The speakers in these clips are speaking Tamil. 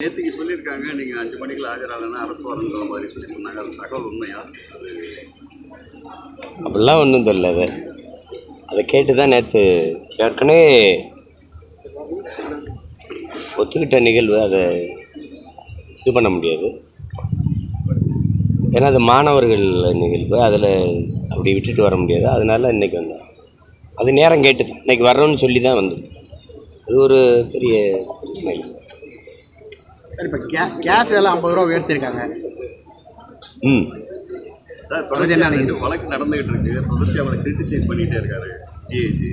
நேற்றுக்கு சொல்லியிருக்காங்க நீங்கள் 5 மணிக்கு ஆஜராகலன்னா அரசு வரன்ற மாதிரி சொன்னாங்க. அது தகவல் உண்மையா? அப்படிலாம் ஒன்றும் தெரியல. அதை கேட்டு தான் நேற்று ஏற்கனவே ஒத்துக்கிட்ட நிகழ்வு. அதை இது பண்ண முடியாது, ஏன்னா அது மாணவர்கள் நிகழ்வு. அதில் அப்படி விட்டுட்டு வர முடியாது. அதனால இன்றைக்கி வந்தோம். அது நேரம் கேட்டு தான் இன்றைக்கி வர்றோன்னு சொல்லி தான் வந்து. அது ஒரு பெரிய பிரச்சனை இல்லை. சார், இப்போ கேஸ் எல்லாம் 50 ரூபா உயர்த்திருக்காங்க. சார், வழக்கு நடந்துகிட்டு இருக்கு. தொடர்ச்சி அவரை கிரிட்டிசைஸ் பண்ணிகிட்டே இருக்காரு டிஐஜி.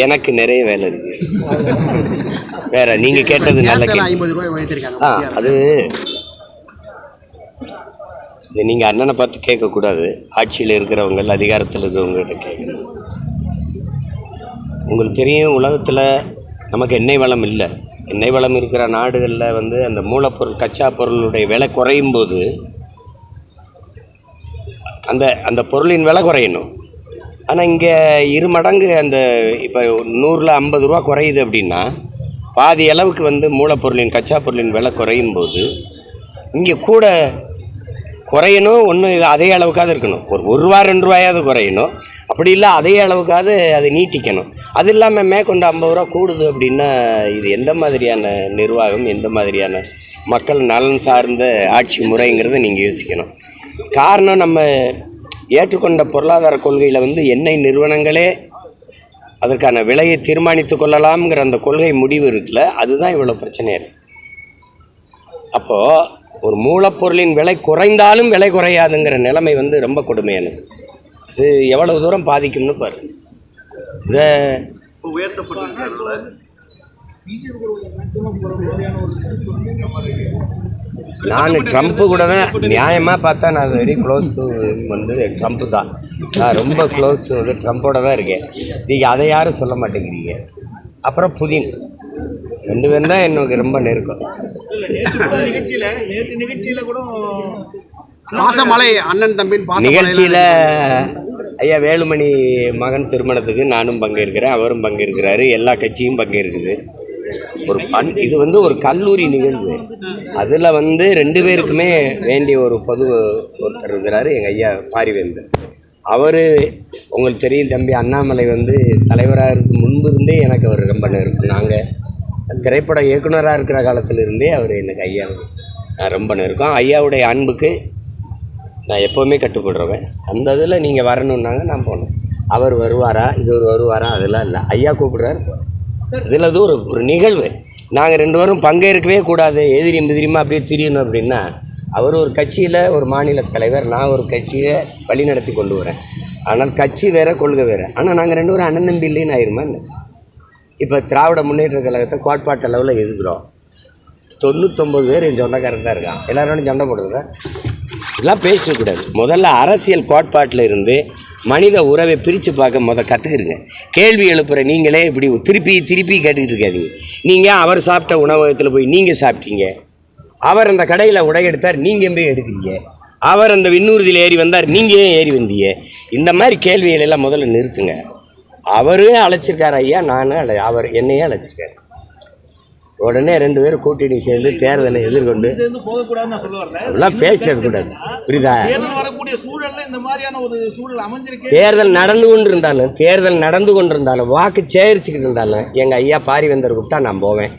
எனக்கு நிறைய வேலை இருக்கு. வேற நீங்க கேட்டது நல்ல 50 ரூபாய் உயர்த்திருக்காங்க. அது நீங்கள் அண்ணனை பார்த்து கேட்கக்கூடாது. ஆட்சியில் இருக்கிறவங்க, அதிகாரத்தில் இருக்கிறவங்ககிட்ட கேட்கணும். உங்களுக்கு தெரியும், உலகத்தில் நமக்கு எண்ணெய் வளம் இல்லை. எண்ணெய் வளம் இருக்கிற நாடுகளில் வந்து அந்த மூலப்பொருள், கச்சா பொருளுடைய விலை குறையும் போது அந்த பொருளின் விலை குறையணும். ஆனால் இங்கே 2 மடங்கு அந்த இப்போ 100ல் 50 ரூபா குறையுது அப்படின்னா பாதி அளவுக்கு வந்து மூலப்பொருளின், கச்சா பொருளின் விலை குறையும் போது இங்கே கூட குறையணும். ஒன்று அதே அளவுக்காவது இருக்கணும். ஒரு ரூபா 2 ரூபாயாவது குறையணும். அப்படி இல்லை அதே அளவுக்காவது அதை நீட்டிக்கணும். அது இல்லாமல் மேற்கொண்டு 50 ரூபா கூடுது அப்படின்னா இது எந்த மாதிரியான நிர்வாகம், எந்த மாதிரியான மக்கள் நலன் சார்ந்த ஆட்சி முறைங்கிறத நீங்கள் யோசிக்கணும். காரணம், நம்ம ஏற்றுக்கொண்ட பொருளாதார கொள்கையில் வந்து எண்ணெய் நிறுவனங்களே அதற்கான விலையை தீர்மானித்து கொள்ளலாம்ங்கிற அந்த கொள்கை முடிவு இருக்குல்ல, அதுதான் இவ்வளோ பிரச்சனையாக இருக்குது. அப்போது ஒரு மூலப்பொருளின் விலை குறைந்தாலும் விலை குறையாதுங்கிற நிலைமை வந்து ரொம்ப கொடுமையானது. இது எவ்வளவு தூரம் பாதிக்கும்னு பாரு. இதை நான் ட்ரம்ப்பு கூட தான் நியாயமாக பார்த்தா நான் வெரி க்ளோஸ் டு வந்து ட்ரம்ப்பு தான். நான் ரொம்ப க்ளோஸ் வந்து ட்ரம்ப்போட தான் இருக்கேன். நீங்கள் அதை யாரும் சொல்ல மாட்டேங்கிறீங்க. அப்புறம் புதின் 2 பேரும் தான் எனக்கு ரொம்ப நெருக்கம். நிகழ்ச்சியில் ஐயா வேலுமணி மகன் திருமணத்துக்கு நானும் பங்கேற்கிறேன், அவரும் பங்கேற்கிறாரு, எல்லா கட்சியும் பங்கேற்குது. ஒரு இது வந்து ஒரு கல்லூரி நிகழ்வு. அதில் வந்து 2 பேருக்குமே வேண்டிய ஒரு ஒருத்தர் இருக்கிறாரு, எங்கள் ஐயா பாரிவேந்தர். அவர் உங்களுக்கு தெரியும், தம்பி அண்ணாமலை வந்து தலைவராக இருக்கு முன்பு இருந்தே எனக்கு அவர் ரொம்ப நெருக்கம். நாங்கள் திரைப்பட இயக்குனராக இருக்கிற காலத்திலிருந்தே அவர் எனக்கு ஐயா ரொம்ப நெருக்கம். ஐயாவுடைய அன்புக்கு நான் எப்போவுமே கட்டுப்படுறவன். அந்த இதில் நீங்கள் வரணுன்னாங்க, நான் போனேன். அவர் வருவாரா, இவர் வருவாரா, அதெல்லாம் இல்லை. ஐயா கூப்பிடுறாரு. இதில் அது ஒரு நிகழ்வு. நாங்கள் 2 பேரும் பங்கேற்கவே கூடாது, எதிரியுமா அப்படியே திரியணும் அப்படின்னா, அவர் ஒரு கட்சியில் ஒரு மாநில தலைவர், நான் ஒரு கட்சியை வழிநடத்தி கொண்டு வரேன். ஆனால் கட்சி வேறு, கொள்கை வேறு. ஆனால் நாங்கள் 2 பேரும் அண்ணன் தம்பி இல்லைன்னு ஆயிருமா என்ன சார்? இப்போ திராவிட முன்னேற்ற கழகத்தை கோட்பாட்டு அளவில் எதுக்குறோம். 99 பேர் என் சொந்தக்காரன் தான் இருக்கான். எல்லாரோட சண்டை போடுறதா இதெல்லாம் பேசக்கூடாது. முதல்ல அரசியல் கோட்பாட்டில் இருந்து மனித உறவை பிரித்து பார்க்க கற்றுக்குறீங்க. கேள்வி எழுப்புகிற நீங்களே இப்படி திருப்பி கேட்டுக்கிட்டு இருக்காதீங்க. நீங்கள் அவர் சாப்பிட்ட உணவகத்தில் போய் நீங்கள் சாப்பிட்டீங்க, அவர் அந்த கடையில் உடை எடுத்தார், நீங்கள் போய் எடுக்கிறீங்க, அவர் அந்த விண்ணூர்தியில் ஏறி வந்தார், நீங்கள் ஏன் ஏறி வந்தீங்க? இந்த மாதிரி கேள்விகளெல்லாம் முதல்ல நிறுத்துங்க. அவரே அழைச்சிருக்கார் ஐயா, அவர் என்னையே அழைச்சிருக்காரு. உடனே 2 பேரும் கூட்டணி சேர்ந்து தேர்தலை எதிர்கொண்டு அப்படிலாம் பேசக்கூடாது, புரியுதா? தேர்தல் நடந்து கொண்டிருந்தாலும் வாக்கு சேகரிச்சுக்கிட்டு இருந்தாலும் எங்கள் ஐயா பாரிவேந்தர் கூப்பிட்டா நான் போவேன்.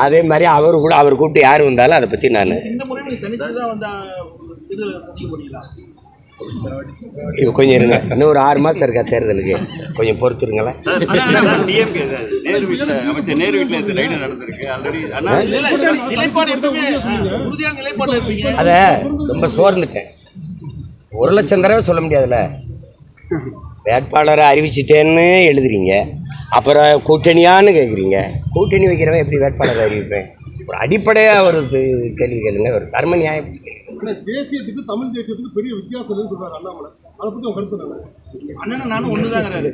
அதே மாதிரி அவர் கூப்பிட்டு யார் வந்தாலும் அதை பற்றி நான் இப்போ கொஞ்சம் இருங்க, இன்னும் ஒரு 6 மாதம் இருக்கா தேர்தலுக்கு, கொஞ்சம் பொறுத்துருங்களேன். அதை ரொம்ப சோர்ந்துட்டேன். 1 லட்சம் தடவை சொல்ல முடியாதுல்ல. வேட்பாளரை அறிவிச்சிட்டேன்னு எழுதுறீங்க, அப்புறம் கூட்டணியான்னு கேட்குறீங்க. கூட்டணி வைக்கிறவன் எப்படி வேட்பாளரை அறிவிப்பேன்? ஒரு அடிப்படையாக ஒரு கேள்வி கேளுங்க. ஒரு தர்ம நியாயம். தேசியத்துக்கு தமிழ் தேசியத்துக்கு பெரிய வித்தியாசம் சொல்றாரு அண்ணாமலை. அதை பற்றி கருத்து நானும் ஒன்றுதாங்கிறாரு.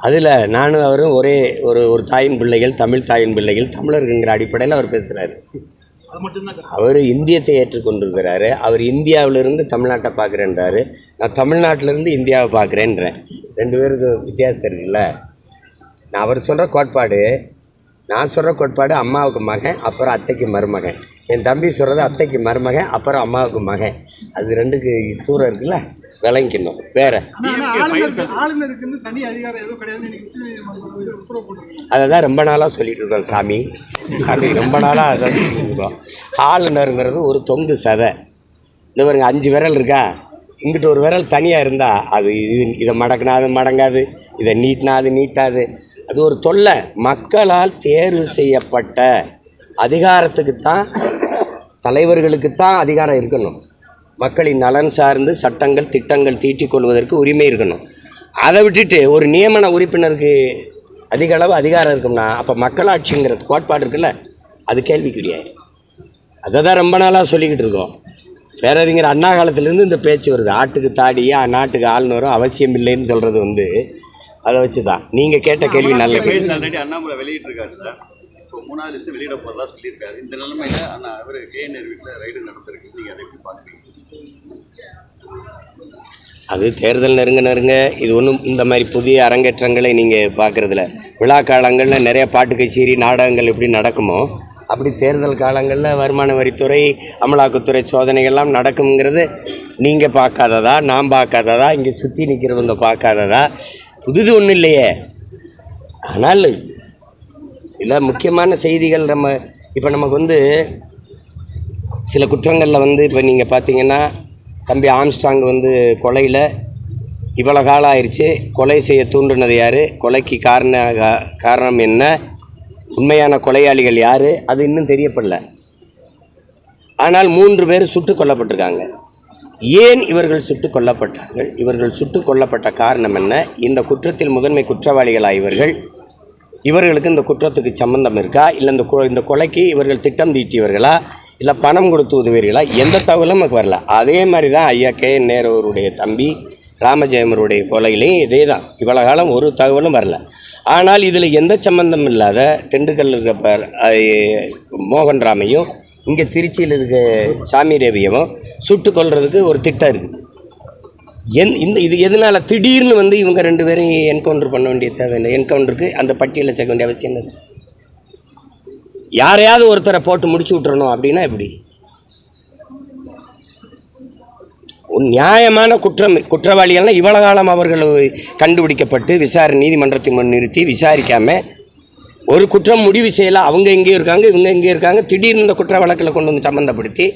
அதில் நானும் அவரும் ஒரே ஒரு தாயின் பிள்ளைகள், தமிழ் தாயின் பிள்ளைகள், தமிழருங்கிற அடிப்படையில் அவர் பேசுகிறாரு. அது மட்டும்தான் கருத்து. அவர் இந்தியத்தை ஏற்றுக்கொண்டிருக்கிறாரு. அவர் இந்தியாவிலிருந்து தமிழ்நாட்டை பார்க்குறேன்றாரு. நான் தமிழ்நாட்டிலேருந்து இந்தியாவை பார்க்குறேன்றேன். 2 பேருக்கு வித்தியாசம் இருக்குல்ல. நான் அவர் சொல்கிற கோட்பாடு, நான் சொல்கிற கோட்பாடு அம்மாவுக்கு மகன், அப்புறம் அத்தைக்கு மருமகன். என் தம்பி சொல்கிறது அத்தைக்கு மருமகன், அப்புறம் அம்மாவுக்கு மகன். அது 2க்கு தூரம் இருக்குல்ல, விளங்கிக்கணும். வேறு ஆளுநருக்குன்னு தனி அதிகாரம் எதுவும் கிடையாதுன்னு இன்னைக்கு உச்சநீதிமன்றம் உத்தரவு போட்டிருக்காங்க. அதை தான் ரொம்ப நாளாக சொல்லிகிட்டு இருக்கோம் சாமி. அது ரொம்ப நாளாக அதை சொல்லிட்டு இருக்கோம். ஆளுநருங்கிறது ஒரு தொங்கு சதை. இந்த பாருங்க 5 விரல் இருக்கா, இங்கிட்ட ஒரு விரல் தனியாக இருந்தால் அது இதை மடக்குனா அது மடங்காது, இதை நீட்டினா அது நீட்டாது. அது ஒரு தொல்லை. மக்களால் தேர்வு செய்யப்பட்ட அதிகாரத்துக்குத்தான், தலைவர்களுக்குத்தான் அதிகாரம் இருக்கணும். மக்களின் நலன் சார்ந்து சட்டங்கள் திட்டங்கள் தீட்டிக் கொள்வதற்கு உரிமை இருக்கணும். அதை விட்டுட்டு ஒரு நியமன உறுப்பினருக்கு அதிக அளவு அதிகாரம் இருக்கும்னா அப்போ மக்களாட்சிங்கிற கோட்பாடு இருக்குல்ல, அது கேள்விக்குரியாரு. அதை தான் ரொம்ப நாளாக சொல்லிக்கிட்டு இருக்கோம். பேரறிஞர் அண்ணா காலத்திலேருந்து இந்த பேச்சு வருது. ஆட்டுக்கு தாடியா நாட்டுக்கு ஆளுநரும் அவசியம் இல்லைன்னு சொல்கிறது வந்து அதை வச்சு தான். நீங்கள் கேட்ட கேள்வி நல்ல கேள்வி. ஆல்ரெடி அண்ணாமலை வெளியிட்டிருக்காரு சார். இப்போ 3வது லிஸ்ட் வெளியிட போகிறதா சொல்லியிருக்காரு. இந்த நிலைமையில அவர் கேஎன்ஆர் வீட்டில் ரைடு நடந்திருக்கு. நீங்கள் அதை எப்படி பார்க்குறீங்க? அது தேர்தல் நெருங்க இது ஒன்றும் இந்த மாதிரி புதிய அரங்கேற்றங்களை நீங்கள் பார்க்குறதில்ல. விழா காலங்களில் நிறைய பாட்டு கச்சேரி நாடகங்கள் எப்படி நடக்குமோ அப்படி தேர்தல் காலங்களில் வருமான வரித்துறை அமலாக்கத்துறை சோதனைகள்லாம் நடக்குங்கிறது நீங்கள் பார்க்காததா, நான் பார்க்காததா, இங்கே சுற்றி நிற்கிறவங்க பார்க்காததா? புதுது ஒன்றும் இல்லையே. ஆனால் சில முக்கியமான செய்திகள் இப்போ நமக்கு வந்து சில குற்றங்களில் வந்து இப்போ நீங்கள் பார்த்தீங்கன்னா தம்பி ஆம்ஸ்ட்ராங் வந்து கொலையில் இவ்வளோ காலம் ஆயிடுச்சு. கொலை செய்ய தூண்டினது யார், கொலைக்கு காரணம் என்ன, உண்மையான கொலையாளிகள் யார், அது இன்னும் தெரியப்படல. ஆனால் 3 பேர் சுட்டுக் கொல்லப்பட்டிருக்காங்க. ஏன் இவர்கள் சுட்டுக் கொல்லப்பட்டார்கள், இவர்கள் சுட்டுக் கொல்லப்பட்ட காரணம் என்ன, இந்த குற்றத்தில் முதன்மை குற்றவாளிகளாக இவர்களுக்கு இந்த குற்றத்துக்கு சம்பந்தம் இருக்கா, இல்லை இந்த கொலைக்கு இவர்கள் திட்டம் தீட்டியவர்களா, இல்லை பணம் கொடுத்து உதவியர்களா, எந்த தகவலும் நமக்கு வரல. அதே மாதிரி தான் ஐயா KN நேருவருடைய தம்பி ராமஜெயமருடைய கொலையிலையும் இதே தான். இவ்வளோ காலம் ஒரு தகவலும் வரல. ஆனால் இதில் எந்த சம்பந்தம் இல்லாத திண்டுக்கல் இருக்க மோகன்ராமையும் இங்கே திருச்சியில் இருக்க சாமி ரவியவும் சுட்டு கொல்றதுக்கு ஒரு திட்டம் இருக்குது. இது எதனால் திடீர்னு வந்து இவங்க 2 பேரையும் என்கவுண்டர் பண்ண வேண்டிய தேவையில்லை. என்கவுண்டருக்கு அந்த பட்டியலில் சேர்க்க வேண்டிய அவசியம் இல்லை. யாரையாவது ஒருத்தரை போட்டு முடிச்சு விட்டுறணும் அப்படின்னா எப்படி? நியாயமான குற்றவாளிகள்னால் இவ்வளோ காலம் அவர்கள் கண்டுபிடிக்கப்பட்டு நீதிமன்றத்தின் முன் நிறுத்தி விசாரிக்காமல் ஒரு குற்றம் முடிவு செய்யலாம். அவங்க எங்கேயும் இருக்காங்க, இவங்க எங்கேயும் இருக்காங்க. திடீர்னு இந்த குற்ற வழக்கில் கொண்டு வந்து சம்மந்தப்படுத்தி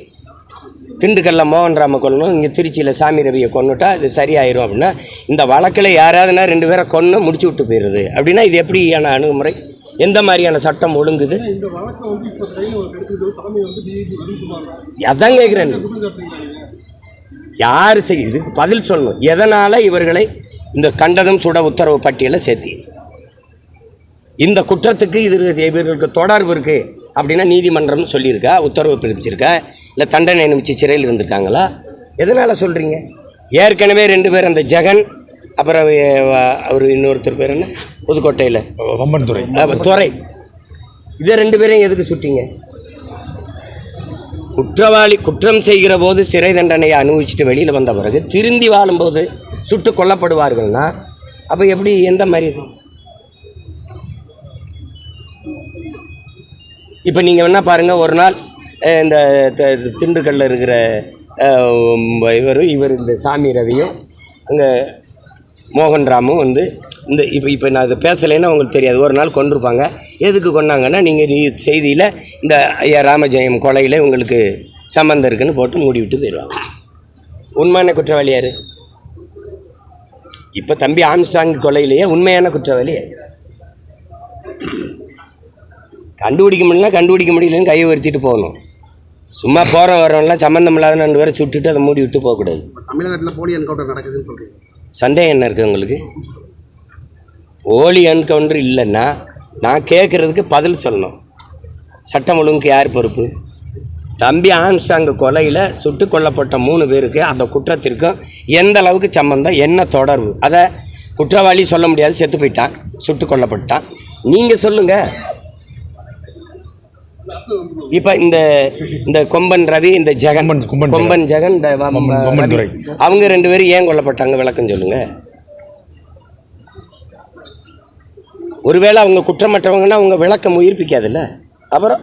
திண்டுக்கல்ல மோகன்ராம கொல்லணும், இங்கே திருச்சியில் சாமி ரவியை கொண்டுட்டா இது சரியாயிரும் அப்படின்னா, இந்த வழக்கில் யாராவதுனா 2 பேரை கொன்று முடிச்சு விட்டு போயிடுது அப்படின்னா இது எப்படியான அணுகுமுறை, எந்த மாதிரியான சட்டம் ஒழுங்குது? அதான் கேட்குறேன். யார் இதுக்கு பதில் சொல்லணும். எதனால் இவர்களை இந்த கண்டதும் சுட உத்தரவு பட்டியலை சேர்த்தி இந்த குற்றத்துக்கு இவர்களுக்கு தொடர்பு இருக்குது அப்படின்னா நீதிமன்றம் சொல்லியிருக்கா, உத்தரவு பிறப்பிச்சிருக்கா, இல்லை தண்டனை அனுப்பிச்சு சிறையில் இருந்திருக்காங்களா? எதனால் சொல்கிறீங்க? ஏற்கனவே 2 பேர், அந்த ஜெகன் அப்புறம் அவர் இன்னொருத்தர் பேர் என்ன, புதுக்கோட்டையில் வம்பன் துறை, இதை 2 பேரையும் எதுக்கு சுட்டிங்க? குற்றவாளி குற்றம் செய்கிற போது சிறை தண்டனையை அனுபவிச்சுட்டு வெளியில் வந்த பிறகு திருந்தி வாழும்போது சுட்டு கொல்லப்படுவார்கள்னா அப்போ எப்படி, எந்த மாதிரி இது? இப்போ நீங்கள் வேணால் பாருங்கள், ஒரு நாள் இந்த திண்டுக்கல்லில் இருக்கிற இவர் இந்த சாமி ரவியும் அங்கே மோகன்ராமும் வந்து இந்த இப்போ நான் அதை பேசலைன்னா உங்களுக்கு தெரியாது. ஒரு நாள் கொண்டிருப்பாங்க. எதுக்கு கொண்டாங்கன்னா, நீங்கள் செய்தியில் இந்த ஐயா ராமஜெயம் கொலையில் உங்களுக்கு சம்மந்தம் இருக்குன்னு போட்டு மூடி விட்டு போயிடுவாங்க. உண்மையான குற்றவாளி யார்? இப்போ தம்பி ஆம்ஸ்ட்ராங் கொலையிலேயே உண்மையான குற்றவாளி கண்டுபிடிக்க முடியலன்னு கையை உயர்த்திட்டு போகணும். சும்மா போகிற வரவங்களாம் சம்மந்தம் இல்லாத 2 பேரை சுட்டுட்டு அதை மூடி விட்டு போகக்கூடாது. தமிழகத்தில் போலி என்கவுண்டர் நடக்குதுன்னு சொல்கிறீங்க. சந்தேகம் என்ன இருக்குது உங்களுக்கு? போலி என்கவுண்டர் இல்லைன்னா நான் கேட்குறதுக்கு பதில் சொல்லணும். சட்டம் ஒழுங்குக்கு யார் பொறுப்பு? தம்பி ஆம்ஸ்ட்ராங் கொலையில் சுட்டு கொல்லப்பட்ட 3 பேருக்கு அந்த குற்றத்திற்கும் எந்த அளவுக்கு சம்பந்தம், என்ன தொடர்பு, அதை குற்றவாளி சொல்ல முடியாது, செத்து போயிட்டான், சுட்டு கொல்லப்பட்டான். நீங்கள் சொல்லுங்கள். இப்போ இந்த கொம்பன் ரவி, இந்த ஜெகன், கொம்பன் ஜெகன், இந்த கொம்பன் துரை. அவங்க 2 பேரும் ஏன் கொல்லப்பட்டாங்க விளக்கம் சொல்லுங்க. ஒருவேளை அவங்க குற்றமற்றவங்கன்னா அவங்க விளக்கம் உயிர்ப்பிக்காதுல்ல. அப்புறம்